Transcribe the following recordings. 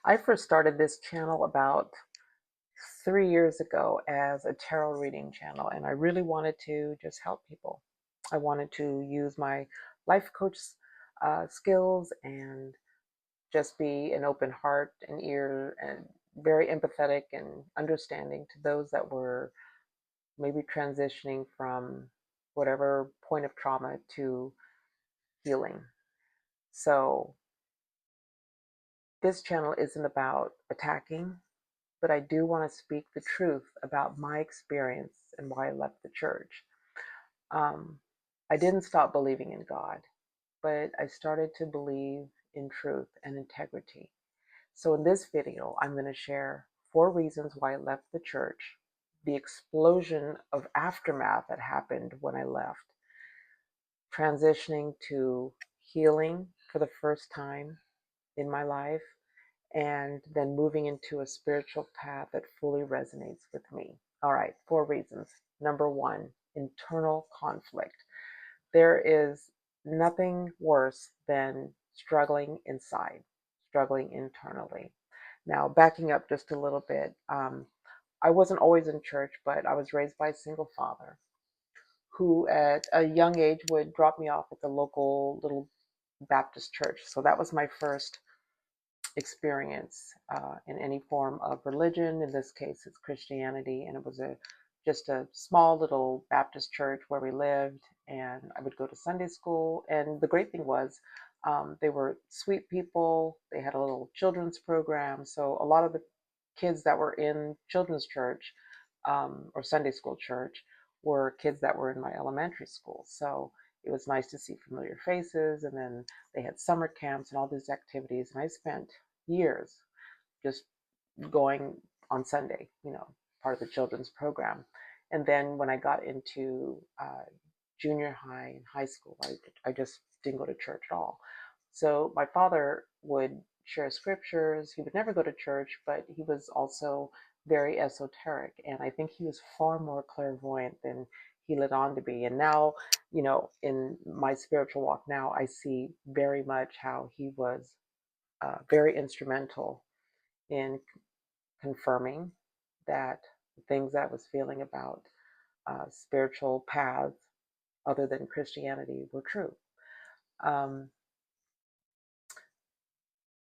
I first started this channel about 3 years ago as a tarot reading channel, and I really wanted to just help people. I wanted to use my life coach skills and just be an open heart and ear and very empathetic and understanding to those that were maybe transitioning from whatever point of trauma to healing. So this channel isn't about attacking, but I do want to speak the truth about my experience and why I left the church. Um, I didn't stop believing in God, but I started to believe in truth and integrity. So in this video, I'm going to share 4 reasons why I left the church, the explosion of aftermath that happened when I left, transitioning to healing for the first time in my life, and then moving into a spiritual path that fully resonates with me. All right, 4 reasons. Number one, internal conflict. There is nothing worse than struggling inside, struggling internally. Now, backing up just a little bit, I wasn't always in church, but I was raised by a single father who, at a young age, would drop me off at the local little Baptist church. So that was my first experience in any form of religion. In this case, it's Christianity, and it was just a small little Baptist church where we lived. And I would go to Sunday school, and the great thing was they were sweet people. They had a little children's program, so a lot of the kids that were in children's church or Sunday school church were kids that were in my elementary school. So it was nice to see familiar faces, and then they had summer camps and all these activities. And I spent years just going on Sunday, part of the children's program. And then when I got into junior high and high school, I just didn't go to church at all. So my father would share scriptures. He would never go to church, but he was also very esoteric. And I think he was far more clairvoyant than he led on to be. And now, in my spiritual walk now, I see very much how he was very instrumental in confirming that the things that I was feeling about spiritual paths other than Christianity were true. Um,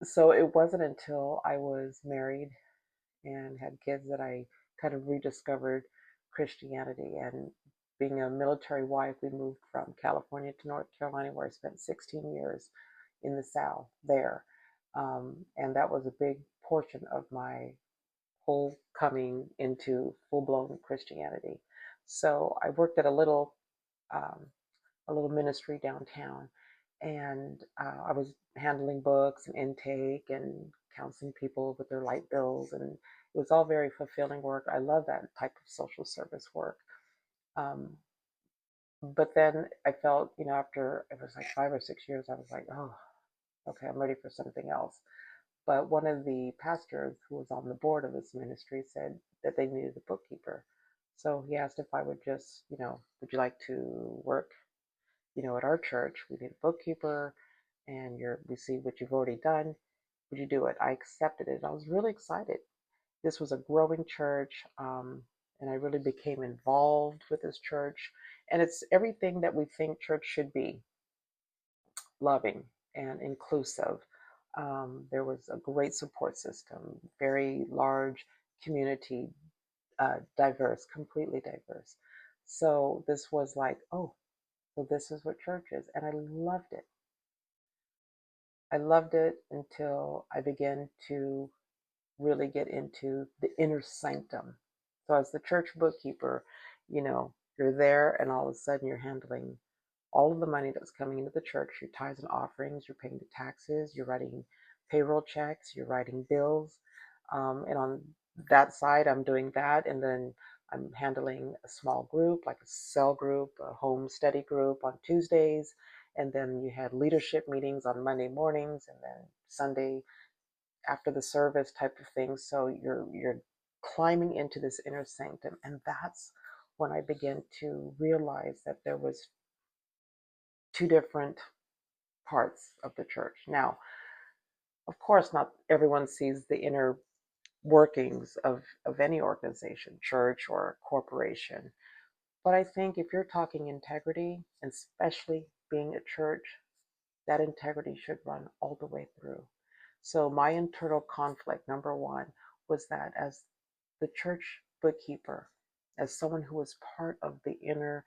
so it wasn't until I was married and had kids that I kind of rediscovered Christianity. And being a military wife, we moved from California to North Carolina, where I spent 16 years in the South there. And that was a big portion of my whole coming into full-blown Christianity. So I worked at um, a little ministry downtown, and I was handling books and intake and counseling people with their light bills, and it was all very fulfilling work. I love that type of social service work. Um, but then I felt, after it was like 5 or 6 years, I was like, oh, okay, I'm ready for something else. But one of the pastors who was on the board of this ministry said that they needed a bookkeeper. So he asked if I would just, would you like to work, at our church? We need a bookkeeper, and we see what you've already done. Would you do it? I accepted it. I was really excited. This was a growing church, and I really became involved with this church. And it's everything that we think church should be: loving and inclusive. There was a great support system, very large community, diverse, completely diverse. So this was like, oh, so this is what church is. And I loved it. I loved it until I began to really get into the inner sanctum. So as the church bookkeeper, you're there, and all of a sudden you're handling all of the money that's coming into the church, your tithes and offerings, you're paying the taxes, you're writing payroll checks, you're writing bills. And on that side, I'm doing that. And then I'm handling a small group, like a cell group, a home study group on Tuesdays. And then you had leadership meetings on Monday mornings, and then Sunday after the service type of thing. So you're climbing into this inner sanctum. And that's when I began to realize that there was two different parts of the church. Now, Of course, not everyone sees the inner workings of any organization, church or corporation. But I think if you're talking integrity, and especially being a church, that integrity should run all the way through. So my internal conflict, number one, was that as the church bookkeeper, as someone who was part of the inner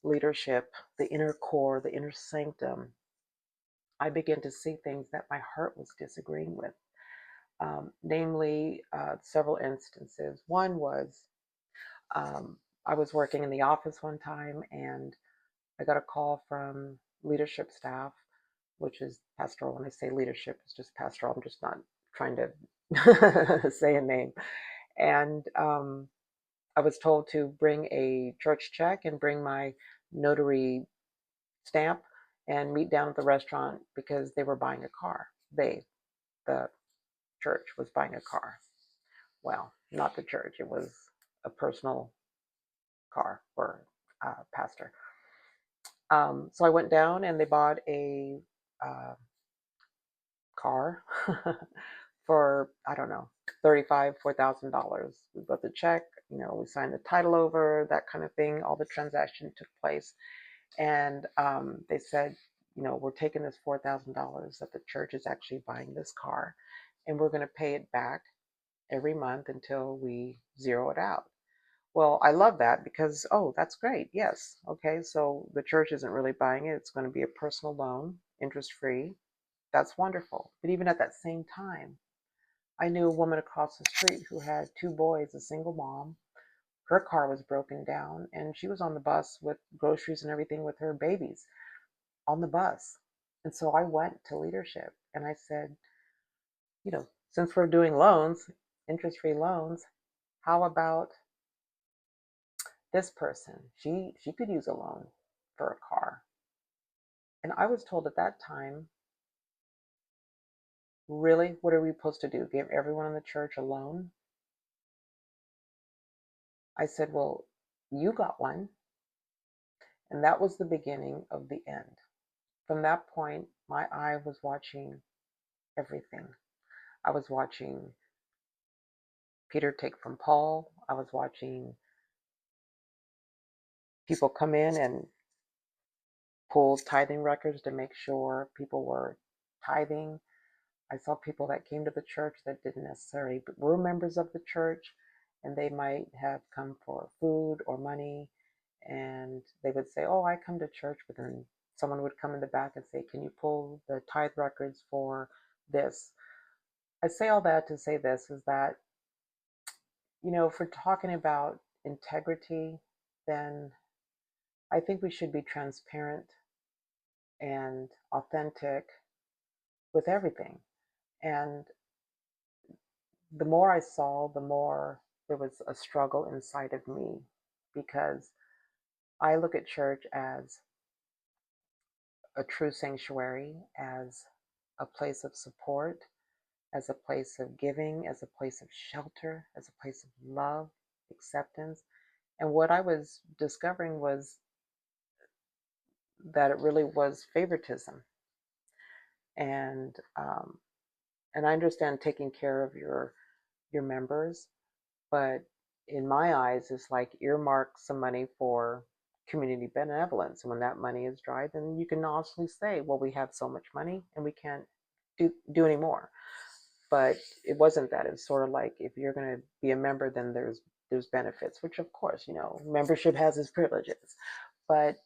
leadership, the inner core, the inner sanctum, I began to see things that my heart was disagreeing with. Namely, several instances. One was um, I was working in the office one time and I got a call from leadership staff, which is pastoral. When I say leadership, it's just pastoral. I'm just not trying to say a name. And I was told to bring a church check and bring my notary stamp and meet down at the restaurant because they were buying a car. The church, was buying a car. Well, not the church. It was a personal car for pastor. So I went down and they bought a uh, car for, I don't know, $4,000. We wrote the check, we signed the title over, that kind of thing. All the transaction took place. And they said, we're taking this $4,000 that the church is actually buying this car, and we're going to pay it back every month until we zero it out. Well, I love that because, oh, that's great. Yes. Okay. So the church isn't really buying it. It's going to be a personal loan, interest free. That's wonderful. But even at that same time, I knew a woman across the street who had two boys, a single mom. Her car was broken down and she was on the bus with groceries and everything with her babies on the bus. And so I went to leadership and I said, since we're doing loans, interest free loans, how about this person? She could use a loan for a car. And I was told at that time, really, what are we supposed to do? Give everyone in the church a loan? I said, well, you got one. And that was the beginning of the end. From that point, my eye was watching everything. I was watching Peter take from Paul. I was watching people come in and pull tithing records to make sure people were tithing. I saw people that came to the church that didn't necessarily were members of the church, and they might have come for food or money, and they would say, "Oh, I come to church," but then someone would come in the back and say, "Can you pull the tithe records for this?" I say all that to say this is that, if we're talking about integrity, then I think we should be transparent and authentic with everything. And the more I saw, the more there was a struggle inside of me because I look at church as a true sanctuary, as a place of support, as a place of giving, as a place of shelter, as a place of love, acceptance. And what I was discovering was that it really was favoritism. And and I understand taking care of your members, but in my eyes, it's like earmark some money for community benevolence. And when that money is dry, then you can honestly say, well, we have so much money and we can't do any more. But it wasn't that. It's sort of like if you're going to be a member, then there's benefits, which of course, membership has its privileges. But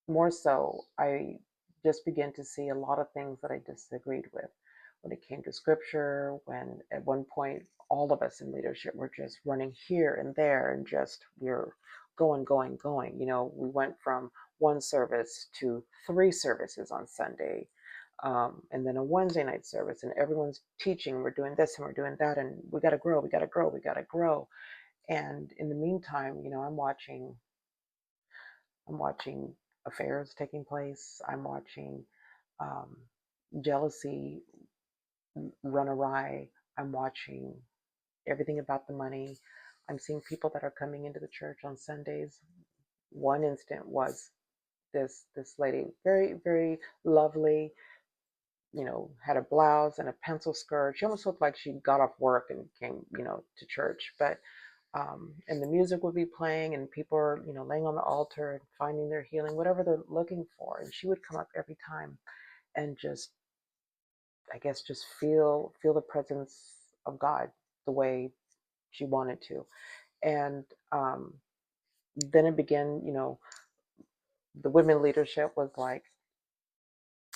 more so, I just began to see a lot of things that I disagreed with when it came to scripture, when at one point all of us in leadership were just running here and there and just we're going, going, going. We went from one service to three services on Sunday, and then a Wednesday night service, and everyone's teaching, we're doing this and we're doing that, and we got to grow, we got to grow, we got to grow. And in the meantime, I'm watching affairs taking place. I'm watching um, jealousy run awry. I'm watching everything about the money. I'm seeing people that are coming into the church on Sundays. One instant was this lady, very, very lovely, had a blouse and a pencil skirt. She almost looked like she got off work and came, to church. But and the music would be playing, and people are, laying on the altar and finding their healing, whatever they're looking for. And she would come up every time and just, I guess, just feel the presence of God the way she wanted to. And then it began, the women leadership was like,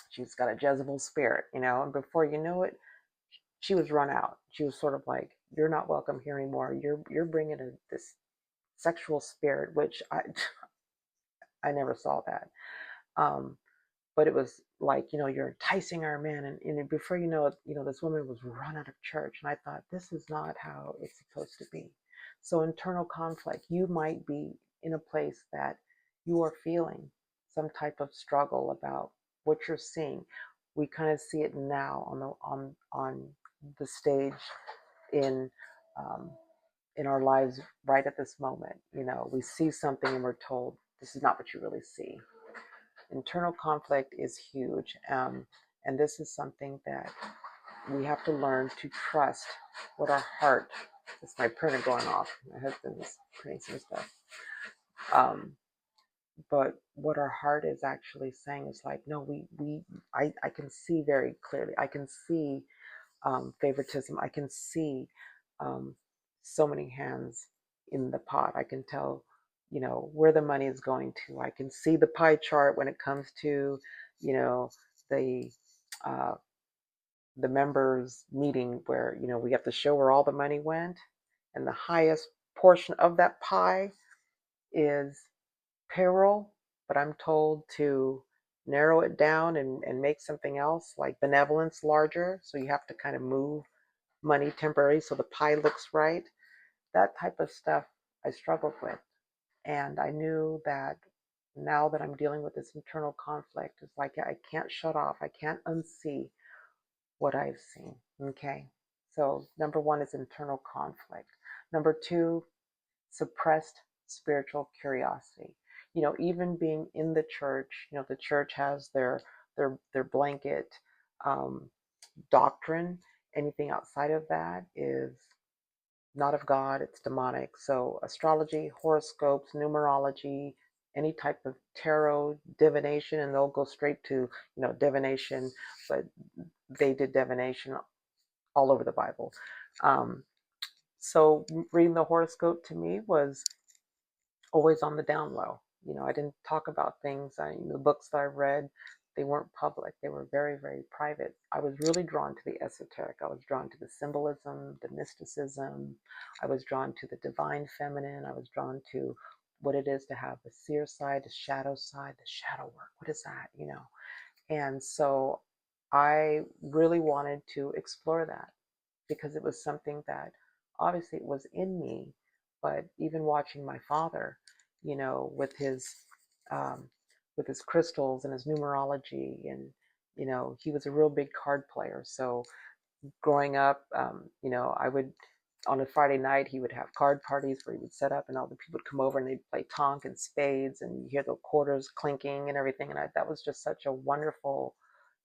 she's got a Jezebel spirit, and before you know it, she was run out. She was sort of like, you're not welcome here anymore. You're bringing this sexual spirit, which I never saw that. Um, but it was like, you're enticing our men, and before you know it, this woman was run out of church. And I thought, this is not how it's supposed to be. So internal conflict, you might be in a place that you are feeling some type of struggle about what you're seeing. We kind of see it now on the stage in um, in our lives right at this moment. We see something and we're told this is not what you really see. Internal conflict is huge. And this is something that we have to learn to trust what our heart. It's my printer going off. My husband is printing some stuff. But what our heart is actually saying is like, no, I can see very clearly. I can see favoritism. I can see um, so many hands in the pot. I can tell, where the money is going to. I can see the pie chart when it comes to, the uh, the members meeting where we have to show where all the money went, and the highest portion of that pie is payroll. But I'm told to narrow it down and make something else like benevolence larger. So you have to kind of move money temporarily so the pie looks right. That type of stuff I struggled with. And I knew that now that I'm dealing with this internal conflict, it's like I can't shut off. I can't unsee what I've seen. Okay. So number one is internal conflict. Number two, suppressed spiritual curiosity. Even being in the church, the church has their blanket um, doctrine. Anything outside of that is not of God, it's demonic. So astrology, horoscopes, numerology, any type of tarot, divination, and they'll go straight to, divination, but they did divination all over the Bible. So reading the horoscope to me was always on the down low. I didn't talk about things. The books that I read, they weren't public. They were very, very private. I was really drawn to the esoteric. I was drawn to the symbolism, the mysticism. I was drawn to the divine feminine. I was drawn to what it is to have the seer side, the shadow side, the shadow work. What is that? And so I really wanted to explore that because it was something that obviously it was in me, but even watching my father, with um, his crystals and his numerology, and he was a real big card player. So growing up, I would on a Friday night he would have card parties where he would set up and all the people would come over and they'd play tonk and spades and you hear the quarters clinking and everything. And that was just such a wonderful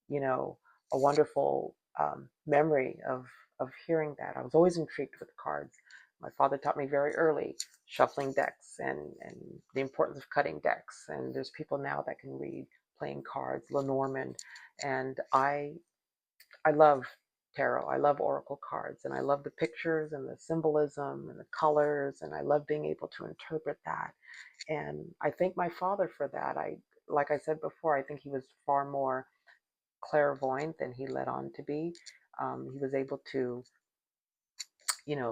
you know, a wonderful memory of hearing that. I was always intrigued with cards. My father taught me very early shuffling decks and the importance of cutting decks. And there's people now that can read playing cards, Lenormand, and I love tarot. I love oracle cards, and I love the pictures and the symbolism and the colors, and I love being able to interpret that. And I thank my father for that. Like I said before, I think he was far more clairvoyant than he led on to be. He was able to,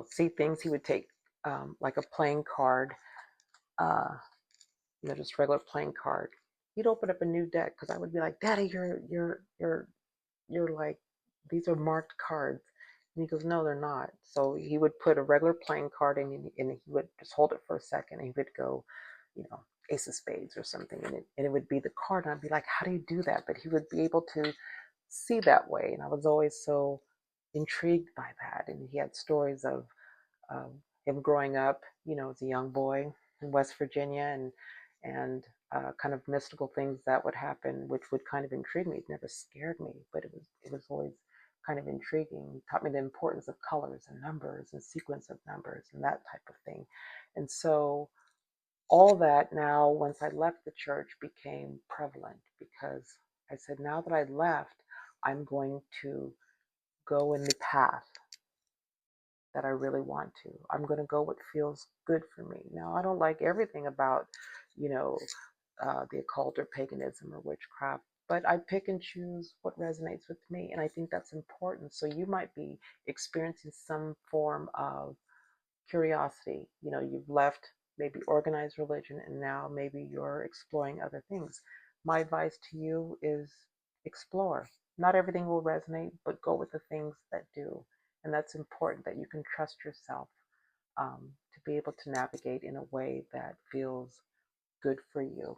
see things. He would take like a playing card, uh, just regular playing card. He'd open up a new deck because I would be like, "Daddy, you're like, these are marked cards." And he goes, "No, they're not." So he would put a regular playing card in, and he would just hold it for a second, and he would go, Ace of Spades or something, and it would be the card. And I'd be like, "How do you do that?" But he would be able to see that way. And I was always so intrigued by that. And he had stories of him growing up, as a young boy in West Virginia, and kind of mystical things that would happen, which would kind of intrigue me. It never scared me, but it was always kind of intriguing. It taught me the importance of colors and numbers and sequence of numbers and that type of thing. And so all that now, once I left the church, became prevalent because I said, now that I left, I'm going to go in the path that I really want to. I'm going to go what feels good for me. Now, I don't like everything about, you know, the occult or paganism or witchcraft, but I pick and choose what resonates with me. And I think that's important. So you might be experiencing some form of curiosity. You've left maybe organized religion and now maybe you're exploring other things. My advice to you is explore. Not everything will resonate, but go with the things that do. And that's important, that you can trust yourself to be able to navigate in a way that feels good for you.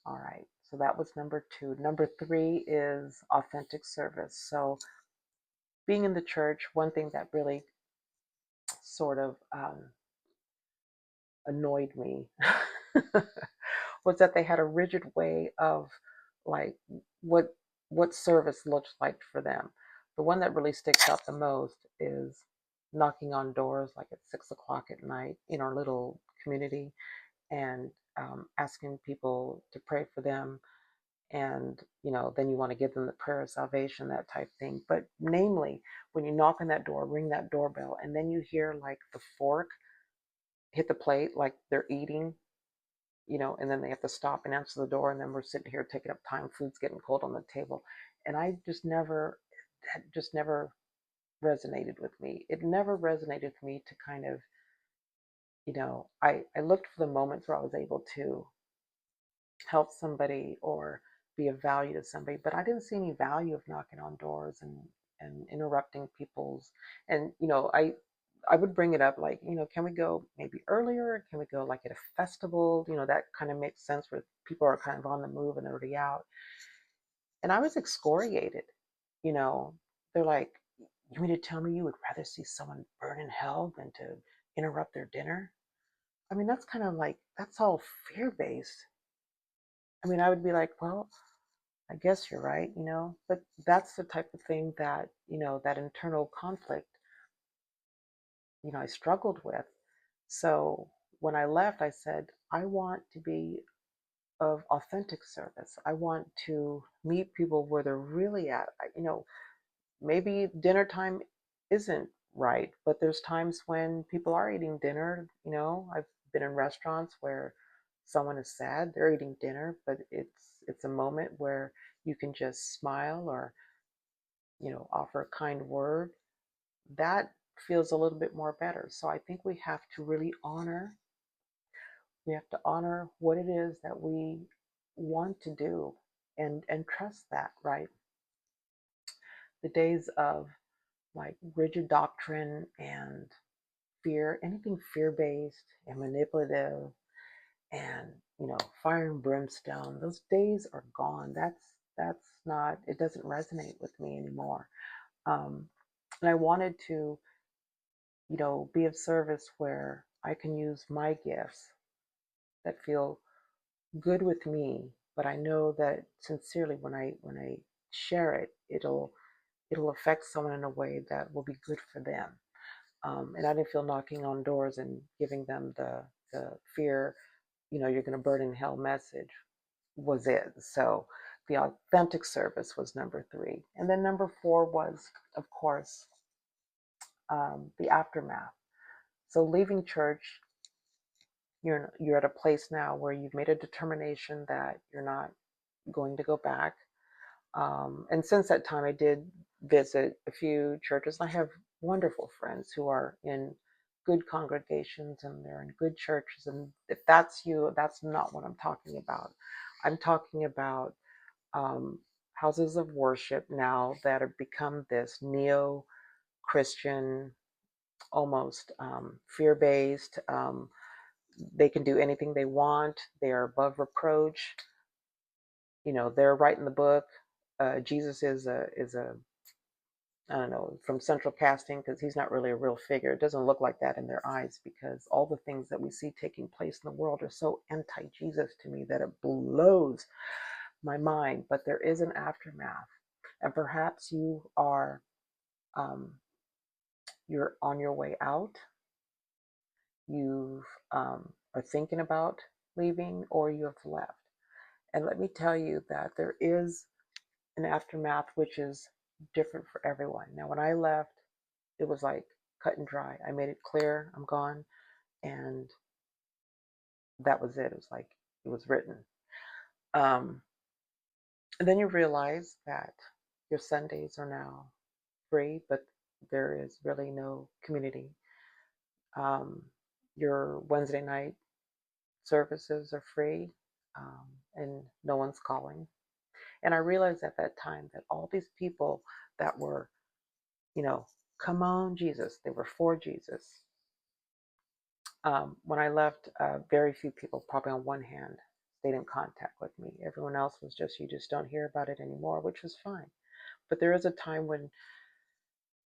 All right. So that was number 2. Number 3 is authentic service. So being in the church, one thing that really sort of annoyed me was that they had a rigid way of like what what service looks like for them. The one that really sticks out the most is knocking on doors like at 6 o'clock at night in our little community and asking people to pray for them, and then you want to give them the prayer of salvation, that type thing. But namely, when you knock on that door, ring that doorbell, and then you hear like the fork hit the plate like they're eating, and then they have to stop and answer the door, and then we're sitting here taking up time, food's getting cold on the table. And that just never resonated with me. It never resonated with me to kind of, I looked for the moments where I was able to help somebody or be of value to somebody, but I didn't see any value of knocking on doors and interrupting people's, and I would bring it up like, can we go maybe earlier? Can we go like at a festival? That kind of makes sense where people are kind of on the move and already out. And I was excoriated. You know, they're like, you mean to tell me you would rather see someone burn in hell than to interrupt their dinner? I mean, that's kind of like, that's all fear based. I mean, I would be like, well, I guess you're right, but that's the type of thing that, that internal conflict, I struggled with. So when I left, I said, I want to be of authentic service. I want to meet people where they're really at. Maybe dinner time isn't right, but there's times when people are eating dinner. I've been in restaurants where someone is sad, they're eating dinner, but it's a moment where you can just smile or, offer a kind word. That feels a little bit more better. So I think we have to honor what it is that we want to do, and trust that, right? The days of like rigid doctrine and fear, anything fear based and manipulative and fire and brimstone, those days are gone. That's not, it doesn't resonate with me anymore. And I wanted to be of service where I can use my gifts that feel good with me, but I know that sincerely when I share it, it'll affect someone in a way that will be good for them. And I didn't feel knocking on doors and giving them the fear, you're going to burn in hell message was it. So the authentic service was number 3. And then number 4 was, of course, the aftermath. So leaving church, you're at a place now where you've made a determination that you're not going to go back. And since that time, I did visit a few churches. I have wonderful friends who are in good congregations and they're in good churches. And if that's you, that's not what I'm talking about. I'm talking about houses of worship now that have become this neo-Christian, almost fear-based. They can do anything they want. They are above reproach. They're writing the book. Jesus is a I don't know, from central casting, because he's not really a real figure. It doesn't look like that in their eyes, because all the things that we see taking place in the world are so anti-Jesus to me that it blows my mind. But there is an aftermath, and perhaps um, you're on your way out. You are thinking about leaving, or you have left. And let me tell you that there is an aftermath which is different for everyone. Now, when I left, it was like cut and dry. I made it clear I'm gone, and that was it. It was like it was written. Um, and then you realize that your Sundays are now free, but there is really no community. Um, your Wednesday night services are free, and no one's calling. And I realized at that time that all these people that were, you know, come on, Jesus, they were for Jesus. When I left, very few people, probably on one hand, stayed in contact with me. Everyone else was just, you just don't hear about it anymore, which was fine. But there is a time when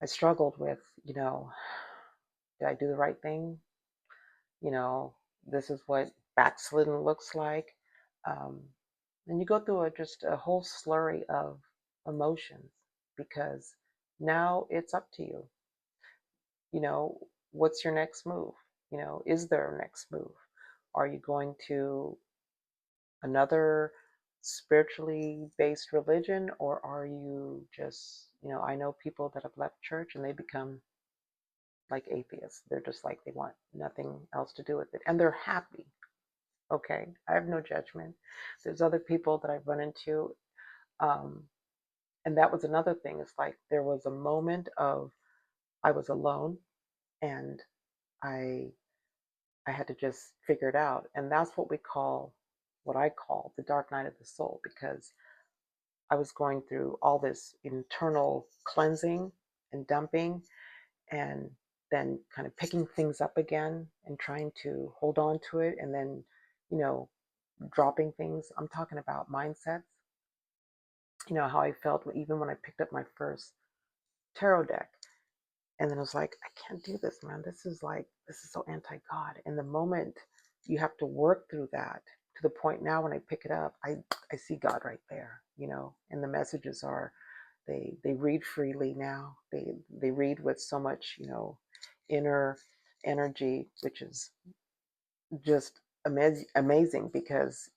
I struggled with, did I do the right thing? You know, this is what backslidden looks like. Um, and you go through just a whole slurry of emotions, because now it's up to you. You know, what's your next move? Is there a next move? Are you going to another spiritually based religion, or are you just, I know people that have left church and they become like atheists. They're just like, they want nothing else to do with it, and they're happy. Okay, I have no judgment. There's other people that I've run into, um, and that was another thing. It's like there was a moment of I was alone, and I I had to just figure it out. And that's what I call the dark night of the soul, because I was going through all this internal cleansing and dumping, and then kind of picking things up again and trying to hold on to it, and then, you know, dropping things. I'm talking about mindsets. How I felt even when I picked up my first tarot deck. And then I was like, I can't do this, man. This is so anti God. And the moment you have to work through that, to the point now when I pick it up, I see God right there, and the messages are, they read freely now. They read with so much, inner energy, which is just amazing, because,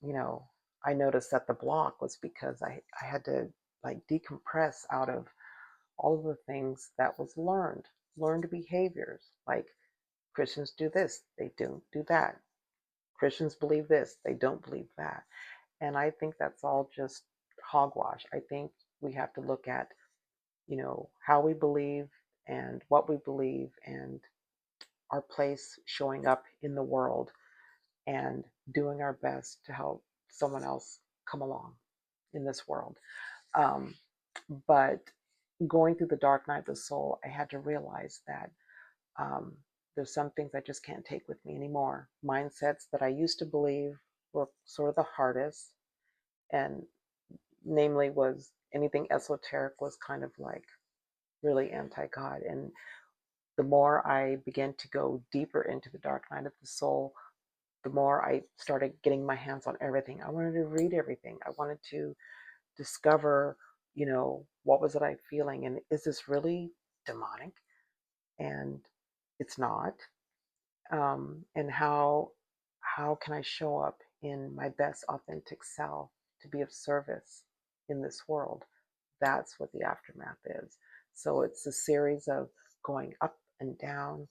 I noticed that the block was because I had to like decompress out of all of the things that was learned behaviors. Like, Christians do this, they don't do that. Christians believe this, they don't believe that. And I think that's all just hogwash. I think we have to look at, how we believe and what we believe, and our place showing up in the world, and doing our best to help someone else come along in this world. Um, but going through the dark night of the soul, I had to realize that, there's some things I just can't take with me anymore. Mindsets that I used to believe were sort of the hardest, and namely was anything esoteric was kind of like really anti-God. And the more I began to go deeper into the dark night of the soul, the more I started getting my hands on everything. I wanted to read everything. I wanted to discover, what was it I feeling, and is this really demonic? And it's not. And how can I show up in my best authentic self to be of service in this world? That's what the aftermath is. So it's a series of going up and down,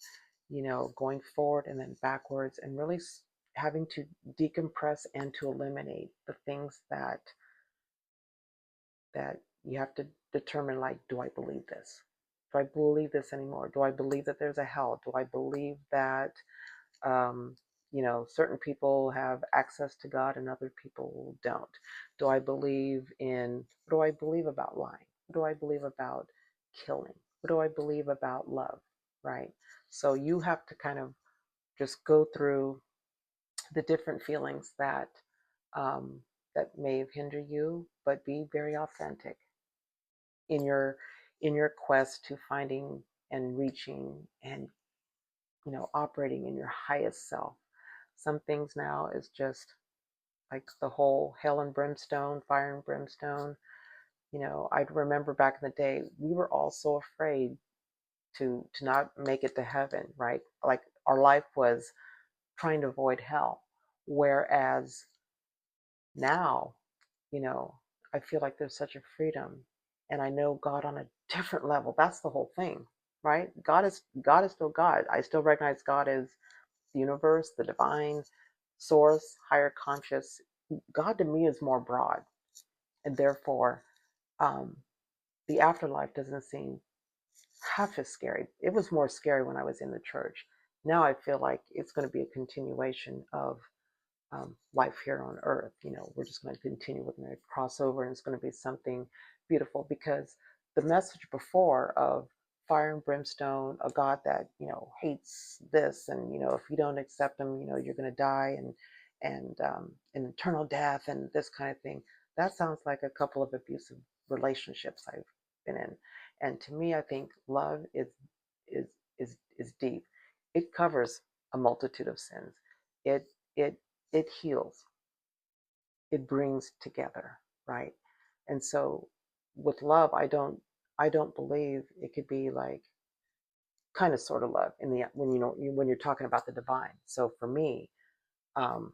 going forward and then backwards, and really having to decompress and to eliminate the things that you have to determine, like, do I believe this? Do I believe this anymore? Do I believe that there's a hell? Do I believe that, um, certain people have access to God and other people don't? Do I believe what do I believe about lying? What do I believe about killing? What do I believe about love? Right? So you have to kind of just go through the different feelings that may hinder you, but be very authentic in your in your quest to finding and reaching and, operating in your highest self. Some things now is just like the whole hell and brimstone, fire and brimstone. I remember back in the day, we were all so afraid to not make it to heaven, right? Like our life was trying to avoid hell. Whereas now, you know, I feel like there's such a freedom, and I know God on a different level. That's the whole thing, right? God is still God. I still recognize God as the universe, the divine source, higher conscious. God to me is more broad, and therefore, um, the afterlife doesn't seem half as scary. It was more scary when I was in the church. Now I feel like it's going to be a continuation of life here on earth. We're just going to continue. We're going to cross over, and it's going to be something beautiful, because the message before of fire and brimstone, a God that hates this, and if you don't accept him, you're going to die, and an eternal death, and this kind of thing. That sounds like a couple of abusive relationships I've been in. And to me, I think love is is deep. It covers a multitude of sins. It it it heals. It brings together, right? And so with love, I don't believe it could be like kind of sort of love in the when you're talking about the divine. So for me, um,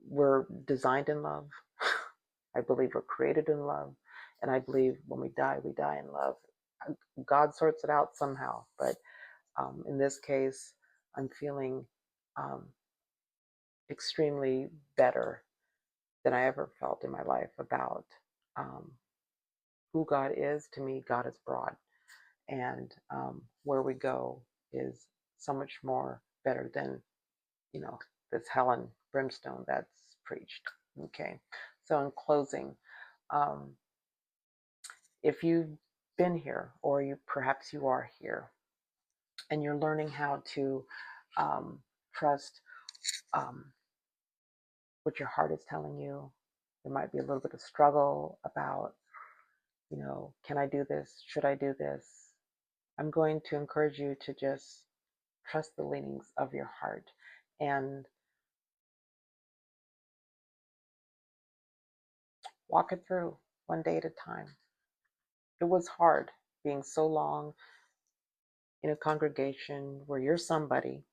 we're designed in love. I believe we're created in love, and I believe when we die in love. God sorts it out somehow, but in this case, I'm feeling um, extremely better than I ever felt in my life about um, who God is. To me, God is broad, and where we go is so much more better than this hell and brimstone that's preached. Okay, so in closing, um, if you've been here, or perhaps you are here, and you're learning how to um, trust um, what your heart is telling you. There might be a little bit of struggle about, can I do this? Should I do this? I'm going to encourage you to just trust the leanings of your heart and walk it through one day at a time. It was hard being so long in a congregation where you're somebody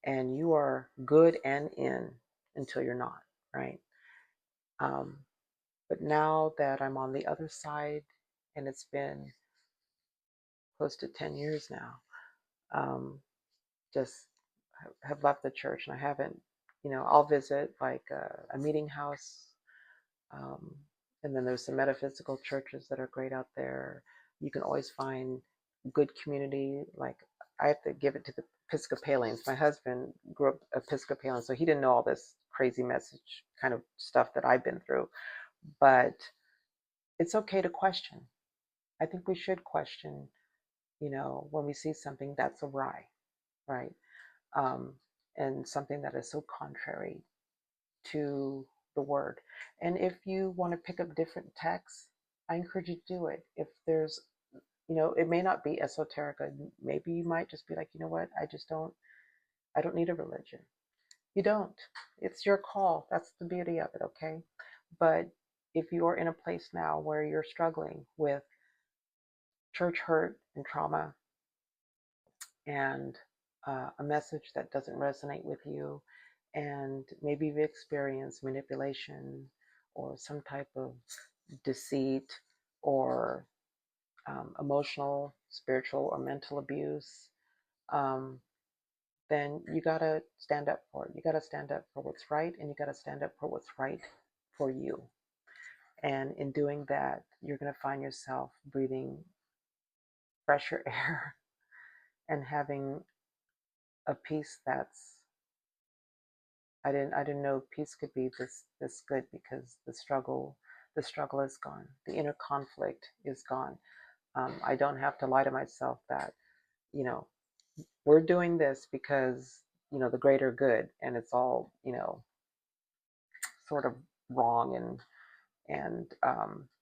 and you are good and in until you're not, right? Um, but now that I'm on the other side, and it's been close to 10 years now, um, just have left the church, and I haven't, I'll visit like a meeting house. Um, and then there's some metaphysical churches that are great out there. You can always find good community. Like, I have to give it to the Episcopalians. My husband grew up Episcopalian, so he didn't know all this crazy message kind of stuff that I've been through. But it's okay to question. I think we should question, when we see something that's awry, right? Um, and something that is so contrary to the word. And if you want to pick up different texts, I encourage you to do it. If there's, it may not be esoteric. Maybe you might just be like, you know what, I don't need a religion. You don't. It's your call. That's the beauty of it, okay? But if you are in a place now where you're struggling with church hurt and trauma, and a message that doesn't resonate with you, and maybe you've experienced manipulation or some type of deceit, or emotional, spiritual, or mental abuse, um, then you got to stand up for it. You got to stand up for what's right, and you got to stand up for what's right for you. And in doing that, you're going to find yourself breathing fresher air and having a peace that's I didn't know peace could be this good, because the struggle is gone. The inner conflict is gone. I don't have to lie to myself that, you know, we're doing this because, the greater good, and it's all, sort of wrong, and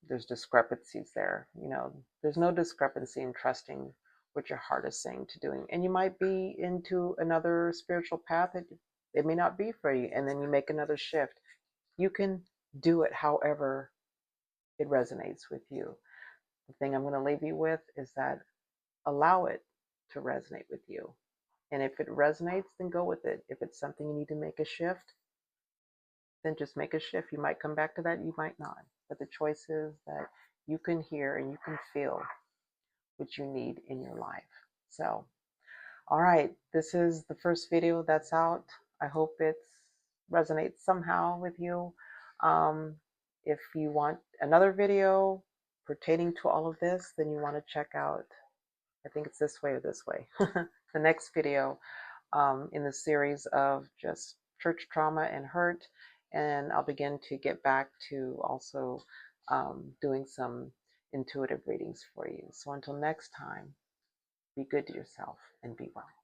there's discrepancies there. There's no discrepancy in trusting what your heart is saying to doing. And you might be into another spiritual path that it may not be for you, and then you make another shift. You can do it however it resonates with you. The thing I'm going to leave you with is that allow it to resonate with you. And if it resonates, then go with it. If it's something you need to make a shift, then just make a shift. You might come back to that, you might not. But the choice is that you can hear and you can feel what you need in your life. So, all right, this is the first video that's out. I hope it resonates somehow with you. If you want another video pertaining to all of this, then you want to check out, I think it's this way or this way, the next video in the series of just church trauma and hurt. And I'll begin to get back to also doing some intuitive readings for you. So until next time, be good to yourself and be well.